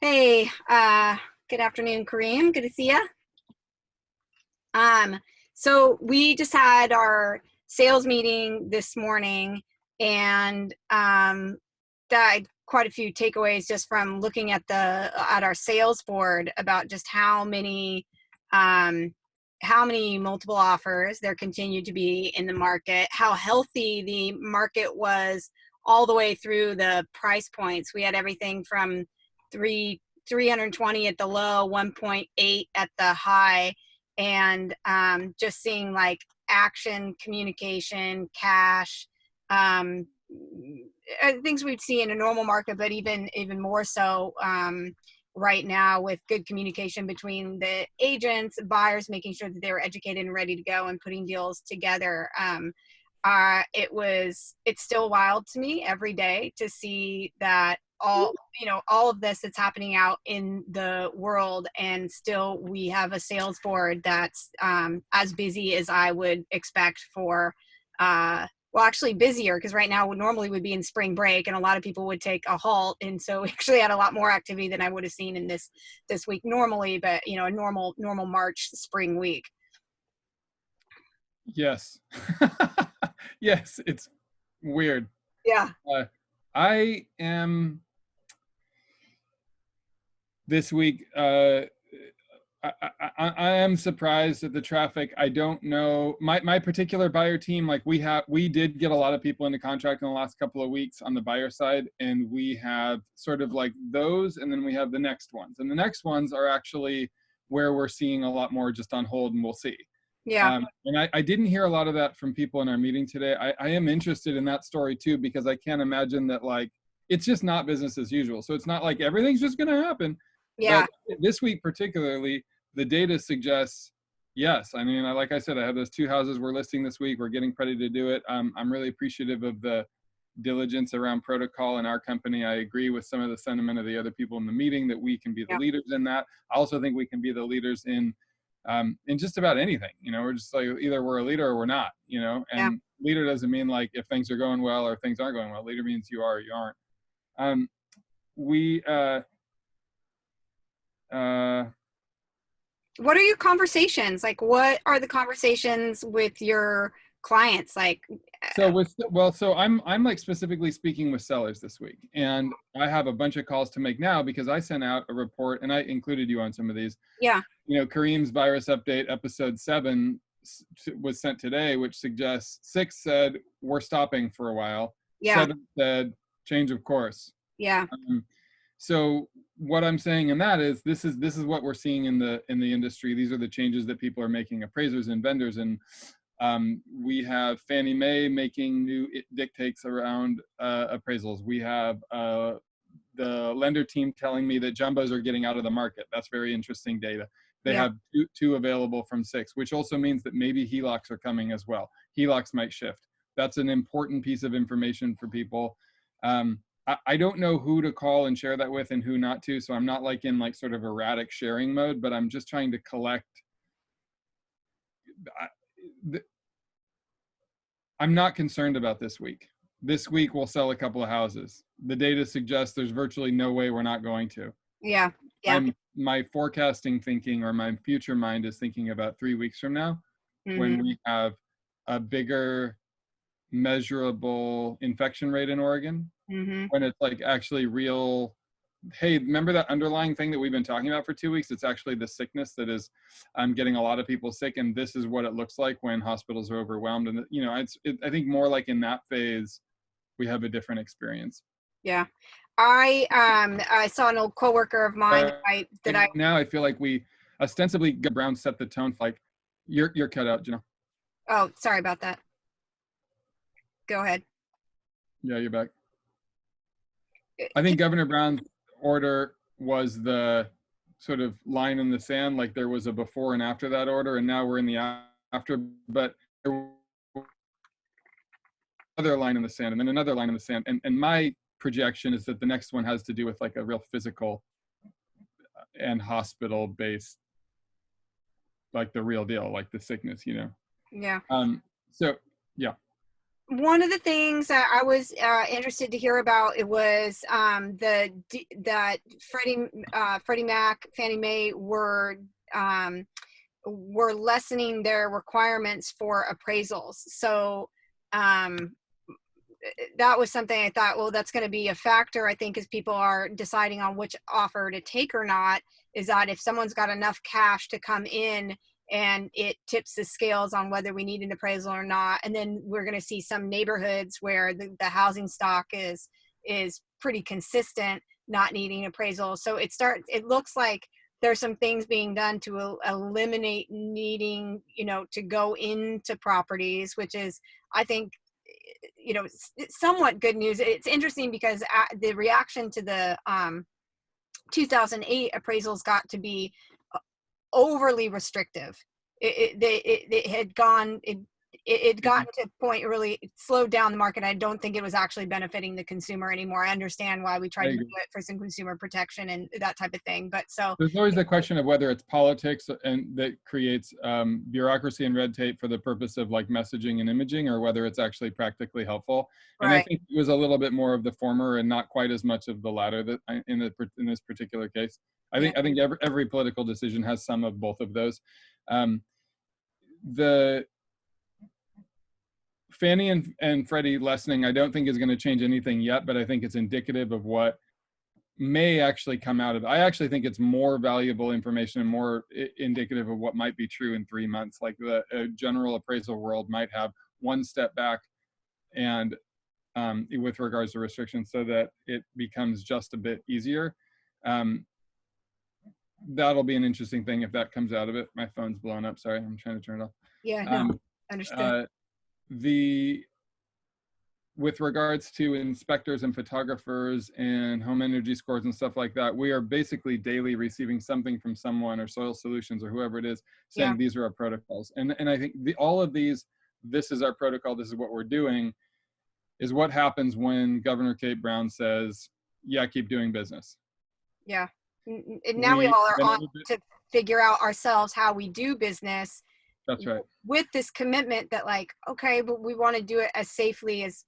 Hey, good afternoon, Karim. Good to see you. So we just had our sales meeting this morning, and that quite a few takeaways just from looking at our sales board about just how many multiple offers there continue to be in the market, how healthy the market was all the way through the price points. We had everything from 320 at the low, 1.8 at the high, and just seeing like action, communication, cash, things we'd see in a normal market, but even more so right now, with good communication between the agents, buyers, making sure that they were educated and ready to go and putting deals together. It's still wild to me every day to see that all of this that's happening out in the world, and still we have a sales board that's as busy as I would expect for well, actually busier, because right now normally would be in spring break and a lot of people would take a halt, and so we actually had a lot more activity than I would have seen in this week normally, but a normal March spring week. Yes. Yes, it's weird. Yeah. I am this week. I am surprised at the traffic. I don't know my particular buyer team. Like we did get a lot of people into contract in the last couple of weeks on the buyer side, and we have sort of like those, and then we have the next ones, and the next ones are actually where we're seeing a lot more just on hold, and we'll see. Yeah. And I didn't hear a lot of that from people in our meeting today. I am interested in that story too, because I can't imagine that like it's just not business as usual. So it's not like everything's just going to happen. Yeah. But this week particularly, the data suggests yes. I mean, like I said, I have those 2 houses we're listing this week. We're getting ready to do it. I'm really appreciative of the diligence around protocol in our company. I agree with some of the sentiment of the other people in the meeting that we can be the leaders in that. I also think we can be the leaders in just about anything. We're just like, either we're a leader or we're not, and leader doesn't mean like if things are going well or things aren't going well. Leader means you are or you aren't. What are your conversations like? What are the conversations with your clients like? So I'm like specifically speaking with sellers this week, and I have a bunch of calls to make now because I sent out a report, and I included you on some of these. Yeah. Karim's virus update episode 7 was sent today, which suggests 6 said we're stopping for a while. Yeah. 7 said change of course. Yeah. So what I'm saying in that is this is what we're seeing in the industry. These are the changes that people are making, appraisers and vendors, and we have Fannie Mae making new dictates around appraisals. We have the lender team telling me that jumbos are getting out of the market. That's very interesting data. They have two available from 6, which also means that maybe HELOCs are coming as well. HELOCs might shift. That's an important piece of information for people. I don't know who to call and share that with and who not to, so I'm not like in like sort of erratic sharing mode, but I'm just trying to collect. I'm not concerned about this week. This week we'll sell a couple of houses. The data suggests there's virtually no way we're not going to. Yeah. Yeah. My forecasting thinking, or my future mind, is thinking about 3 weeks from now, when we have a bigger measurable infection rate in Oregon, when it's like actually real. Hey, remember that underlying thing that we've been talking about for 2 weeks? It's actually the sickness that is getting a lot of people sick, and this is what it looks like when hospitals are overwhelmed. And I think more like in that phase, we have a different experience. Yeah. I saw an old coworker of mine now I feel like we ostensibly Brown set the tone. Like you're cut out, Jenelle. Oh, sorry about that. Go ahead. Yeah, you're back. I think Governor Brown's order was the sort of line in the sand. Like there was a before and after that order, and now we're in the after. But there was another line in the sand, and then another line in the sand. And my projection is that the next one has to do with like a real physical and hospital based, like the real deal, like the sickness, Yeah. So yeah. One of the things that I was interested to hear about, it was that Freddie Mac, Fannie Mae were lessening their requirements for appraisals. So that was something I thought, well, that's going to be a factor, I think, as people are deciding on which offer to take or not, is that if someone's got enough cash to come in, and it tips the scales on whether we need an appraisal or not. And then we're going to see some neighborhoods where the housing stock is pretty consistent, not needing appraisal. So it looks like there's some things being done to eliminate needing, to go into properties, which is, I think, somewhat good news. It's interesting because the reaction to the 2008 appraisals got to be overly restrictive. It had gotten to a point, it really slowed down the market. I don't think it was actually benefiting the consumer anymore. I understand why we tried to do it for some consumer protection and that type of thing. But so there's always the question of whether it's politics and that creates bureaucracy and red tape for the purpose of like messaging and imaging, or whether it's actually practically helpful. And I think it was a little bit more of the former and not quite as much of the latter that in this particular case. I think every political decision has some of both of those. The Fannie and Freddie lessening, I don't think is going to change anything yet, but I think it's indicative of what may actually come out of it. I actually think it's more valuable information and more indicative of what might be true in 3 months. Like the general appraisal world might have one step back and with regards to restrictions, so that it becomes just a bit easier. That'll be an interesting thing if that comes out of it. My phone's blown up. Sorry, I'm trying to turn it off. Yeah, no, understood. With regards to inspectors and photographers and home energy scores and stuff like that, we are basically daily receiving something from someone or Soil Solutions or whoever it is saying these are our protocols. And I think all of these, this is our protocol, this is what we're doing, is what happens when Governor Kate Brown says, yeah, keep doing business. Yeah. And now we all are on to figure out ourselves how we do business. That's right. With this commitment that, like, okay, but we want to do it as safely as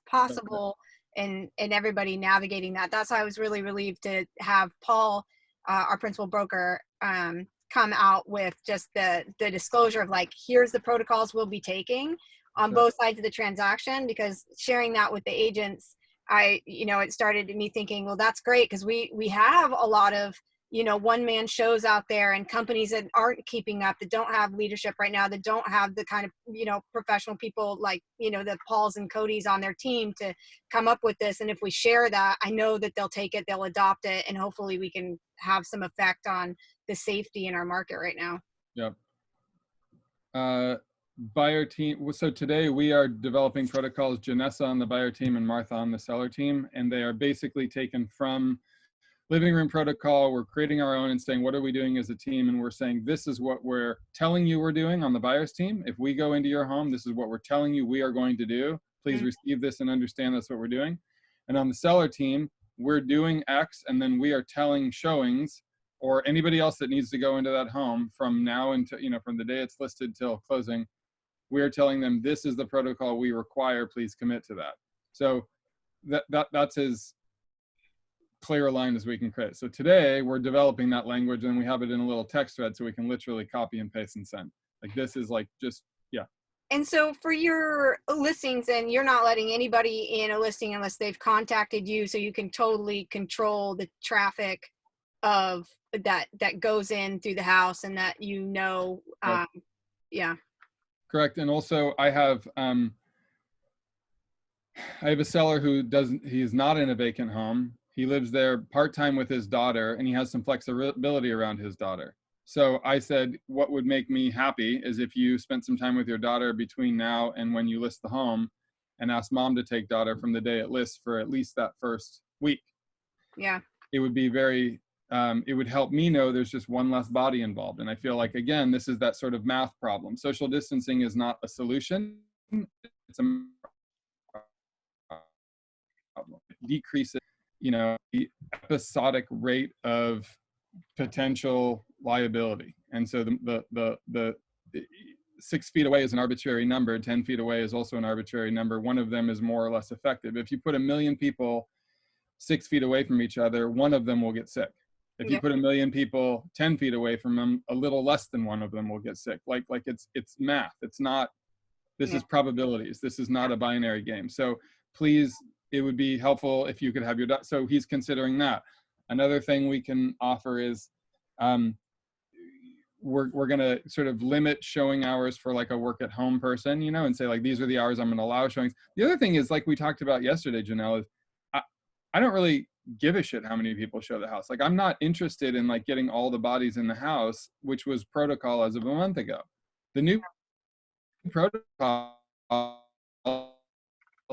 possible, and everybody navigating that. That's why I was really relieved to have Paul, our principal broker, come out with just the disclosure of, like, here's the protocols we'll be taking on both sides of the transaction, because sharing that with the agents, it started me thinking, well, that's great, because we have a lot of one-man shows out there and companies that aren't keeping up, that don't have leadership right now, that don't have the kind of professional people like the Pauls and Codys on their team to come up with this. And if we share that, I know that they'll take it, they'll adopt it, and hopefully we can have some effect on the safety in our market right now. Yep. Buyer team. So today we are developing protocols, Janessa on the buyer team and Martha on the seller team, and they are basically taken from living room protocol. We're creating our own and saying, what are we doing as a team? And we're saying, this is what we're telling you we're doing on the buyer's team. If we go into your home, this is what we're telling you we are going to do. Please receive this and understand that's what we're doing. And on the seller team, we're doing X, and then we are telling showings or anybody else that needs to go into that home from now until, from the day it's listed till closing, we're telling them this is the protocol we require, please commit to that. So that's as clear a line as we can create. So today we're developing that language, and we have it in a little text thread so we can literally copy and paste and send. Like, this is like just, yeah. And so for your listings, and you're not letting anybody in a listing unless they've contacted you, so you can totally control the traffic of that goes in through the house, and that yeah. Correct. And also I have a seller who he is not in a vacant home. He lives there part-time with his daughter, and he has some flexibility around his daughter. So I said, what would make me happy is if you spent some time with your daughter between now and when you list the home, and ask mom to take daughter from the day it lists for at least that first week. Yeah. It would be very, it would help me know there's just one less body involved. And I feel like, again, this is that sort of math problem. Social distancing is not a solution. It's a problem. It decreases, the episodic rate of potential liability. And so 6 feet away is an arbitrary number. 10 feet away is also an arbitrary number. One of them is more or less effective. If you put 1,000,000 people 6 feet away from each other, one of them will get sick. If you Yeah. put 1,000,000 people 10 feet away from them, a little less than one of them will get sick. Like it's math. It's not, this Yeah. is probabilities. This is not a binary game. So please, it would be helpful if you could have your, so he's considering that. Another thing we can offer is, we're going to sort of limit showing hours for like a work at home person, you know, and say like, these are the hours I'm going to allow showings. The other thing is, like we talked about yesterday, Jenelle, is I don't really give a shit how many people show the house. Like, I'm not interested in like getting all the bodies in the house, which was protocol as of a month ago. The new protocol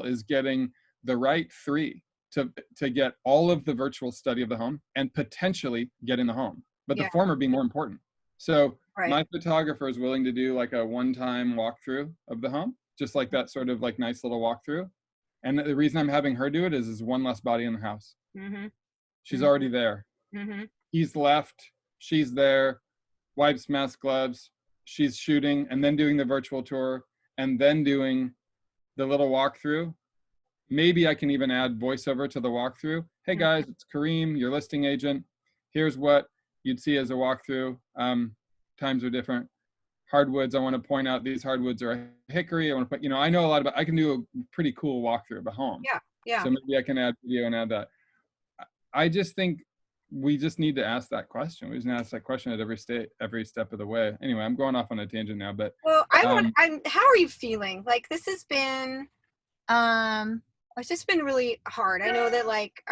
is getting the right 3 to get all of the virtual study of the home and potentially get in the home, but the Yeah. former being more important. So Right. my photographer is willing to do like a one-time walkthrough of the home, just like that sort of like nice little walkthrough. And the reason I'm having her do it is one less body in the house. Mm-hmm. She's already there. Mm-hmm. He's left. She's there. Wipes, mask, gloves. She's shooting and then doing the virtual tour and then doing the little walkthrough. Maybe I can even add voiceover to the walkthrough. Hey guys, it's Karim, your listing agent. Here's what you'd see as a walkthrough. Times are different. Hardwoods, I want to point out these hardwoods are hickory. I want to put, you know, I know a lot about, I can do a pretty cool walkthrough of a home. Yeah. Yeah. So maybe I can add video and add that. I just think we just need to ask that question. We just need to ask that question at every step of the way. Anyway, I'm going off on a tangent now, but Well, how are you feeling? Like, this has been, it's just been really hard. I know that like,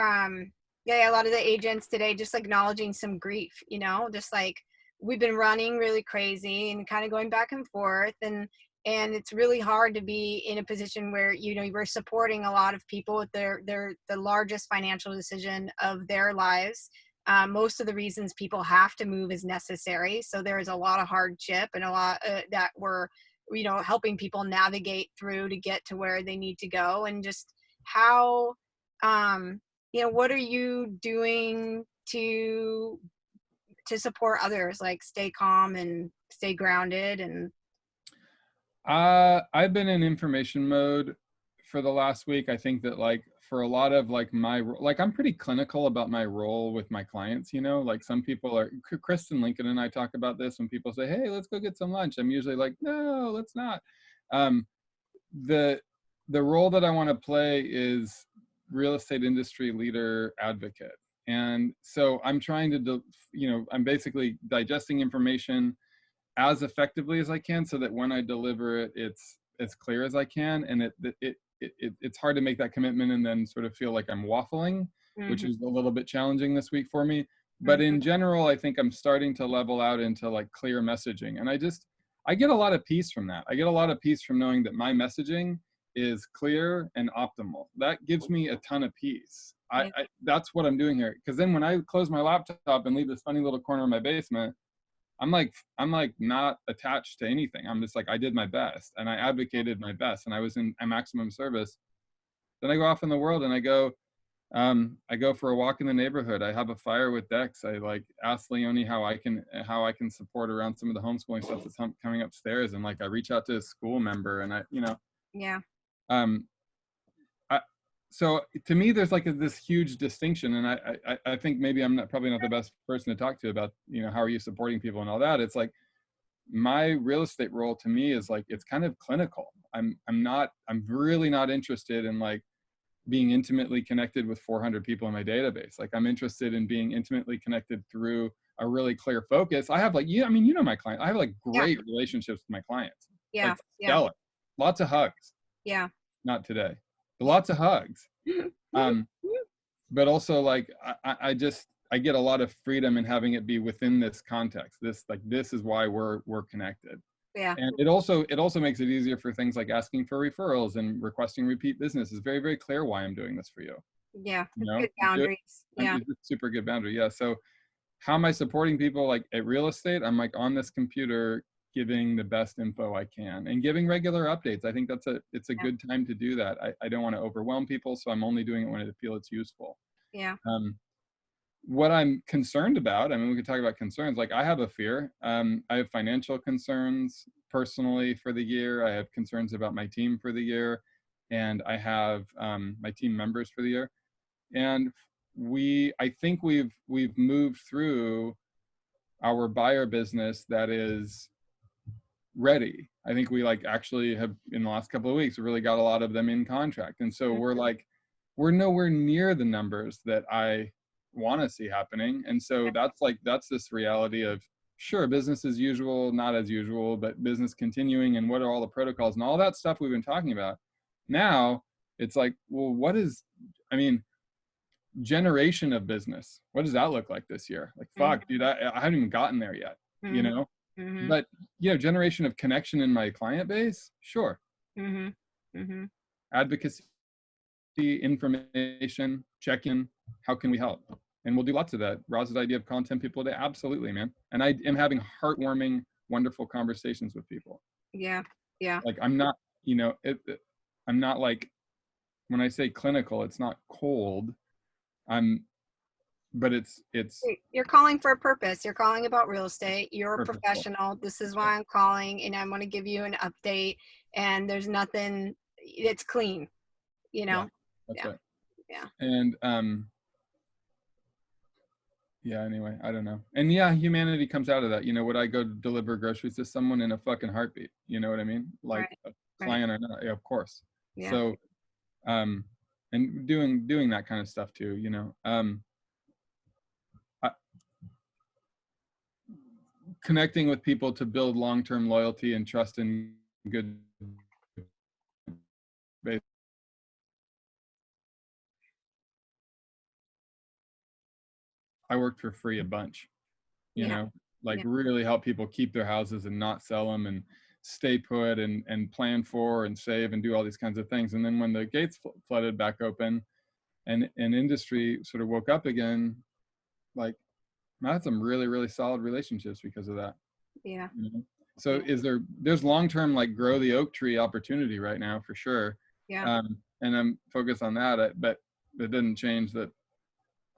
yeah, a lot of the agents today just acknowledging some grief, you know, just like we've been running really crazy and kind of going back and forth, and it's really hard to be in a position where, you know, we're supporting a lot of people with the largest financial decision of their lives. Most of the reasons people have to move is necessary, so there is a lot of hardship and a lot that we're, you know, helping people navigate through to get to where they need to go. And just how, you know, what are you doing to support others, like stay calm and stay grounded? And I've been in information mode for the last week. I think that like for a lot of like like I'm pretty clinical about my role with my clients, you know, like some people are, Kristen Lincoln and I talk about this when people say, hey, let's go get some lunch. I'm usually like, no, let's not. The role that I want to play is real estate industry leader advocate. And so I'm trying to, you know, I'm basically digesting information as effectively as I can so that when I deliver it, it's as clear as I can. And it's hard to make that commitment and then sort of feel like I'm waffling, which is a little bit challenging this week for me. But in general, I think I'm starting to level out into like clear messaging. And I get a lot of peace from that. I get a lot of peace from knowing that my messaging is clear and optimal. That gives me a ton of peace. That's what I'm doing here. Because then when I close my laptop and leave this funny little corner of my basement, I'm like not attached to anything. I'm just like, I did my best and I advocated my best and I was in a maximum service. Then I go off in the world and I go for a walk in the neighborhood. I have a fire with Dex. I like ask Leonie how I can support around some of the homeschooling stuff that's coming upstairs. And like, I reach out to a school member and yeah. So to me, there's like this huge distinction, and I think maybe I'm probably not the best person to talk to about, you know, how are you supporting people and all that. It's like my real estate role to me is like, it's kind of clinical. I'm really not interested in like being intimately connected with 400 people in my database. Like I'm interested in being intimately connected through a really clear focus. I have like, I mean, you know, my client, I have like great relationships with my clients. Yeah. Like stellar. Lots of hugs. Yeah. Not today. Lots of hugs. But also like I get a lot of freedom in having it be within this context. This is why we're connected. Yeah. And it also makes it easier for things like asking for referrals and requesting repeat business. It's very, very clear why I'm doing this for you. Yeah. You know? Good boundaries. Yeah. It's a super good boundary. Yeah. So how am I supporting people like at real estate? I'm like on this computer giving the best info I can and giving regular updates. I think it's a good time to do that. I don't want to overwhelm people, so I'm only doing it when I feel it's useful. Yeah. what I'm concerned about, I mean, we could talk about concerns. Like I have a fear. I have financial concerns personally for the year. I have concerns about my team for the year, and I have my team members for the year. And I think we've moved through our buyer business that is ready. I think we like actually have in the last couple of weeks really got a lot of them in contract, and so we're nowhere near the numbers that I want to see happening. And so that's this reality of, sure, business as usual, not as usual, but business continuing, and what are all the protocols and all that stuff we've been talking about. Now it's like, well, I mean, generation of business, what does that look like this year? Like, fuck, dude, I haven't even gotten there yet, you know? But, you know, generation of connection in my client base, sure. Advocacy, information, check-in, how can we help? And we'll do lots of that. Roz's idea of content people today, absolutely, man. And I am having heartwarming, wonderful conversations with people. Yeah. Like I'm not, you know, I'm not like, when I say clinical, it's not cold. But it's you're calling for a purpose. You're calling about real estate. You're a purposeful. professional. This is why I'm calling, and I'm going to give you an update. And there's nothing. It's clean, you know. That's right. Yeah. And yeah. Anyway, I don't know. And yeah, humanity comes out of that. You know, would I go deliver groceries to someone in a fucking heartbeat? You know what I mean? Like a client or not? Yeah, of course. Yeah. So, and doing that kind of stuff too. You know. Connecting with people to build long-term loyalty and trust in good faith. I worked for free a bunch, you know, like really help people keep their houses and not sell them and stay put and plan for and save and do all these kinds of things. And then when the gates flooded back open and industry sort of woke up again, like I had some really, really solid relationships because of that. Yeah. You know? So there's long-term like grow the oak tree opportunity right now for sure. Yeah. And I'm focused on that, but it didn't change that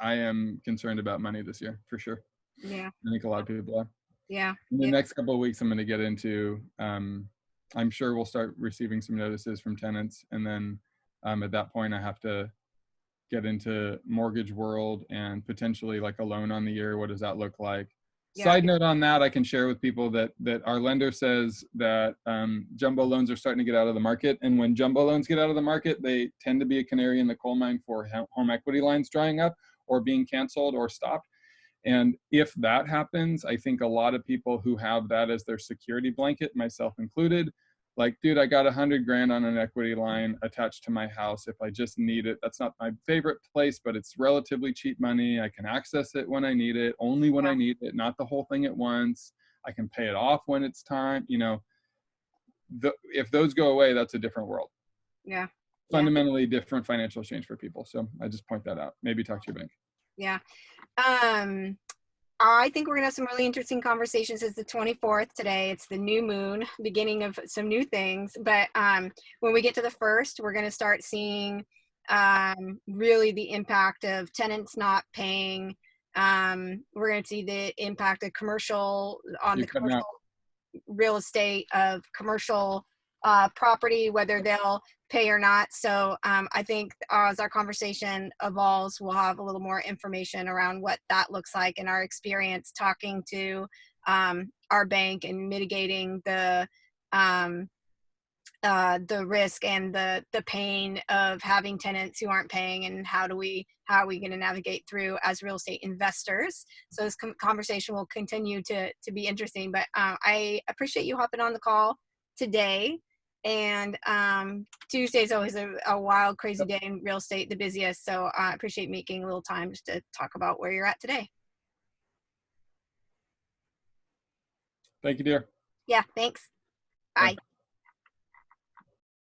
I am concerned about money this year for sure. Yeah. I think a lot of people are. Yeah. In the next couple of weeks, I'm going to get into, I'm sure we'll start receiving some notices from tenants. And then at that point, I have to get into mortgage world and potentially like a loan on the year. What does that look like? Yeah. Side note on that, I can share with people that our lender says that jumbo loans are starting to get out of the market. And when jumbo loans get out of the market, they tend to be a canary in the coal mine for home equity lines drying up or being canceled or stopped. And if that happens, I think a lot of people who have that as their security blanket, myself included, like, dude, I got $100,000 on an equity line attached to my house if I just need it. That's not my favorite place, but it's relatively cheap money. I can access it when I need it, only when I need it, not the whole thing at once. I can pay it off when it's time. You know, if those go away, that's a different world. Yeah. Fundamentally different financial exchange for people. So I just point that out. Maybe talk to your bank. Yeah. I think we're going to have some really interesting conversations. It's the 24th today. It's the new moon, beginning of some new things. But when we get to the 1st, we're going to start seeing really the impact of tenants not paying. We're going to see the impact of commercial real estate, of commercial property, whether they'll pay or not. So I think as our conversation evolves, we'll have a little more information around what that looks like in our experience talking to our bank and mitigating the risk and the pain of having tenants who aren't paying, and how are we going to navigate through as real estate investors. So this conversation will continue to be interesting, but I appreciate you hopping on the call today. And Tuesday is always a wild, crazy day in real estate, the busiest. So I appreciate making a little time just to talk about where you're at today. Thank you, dear. Yeah, thanks. Bye.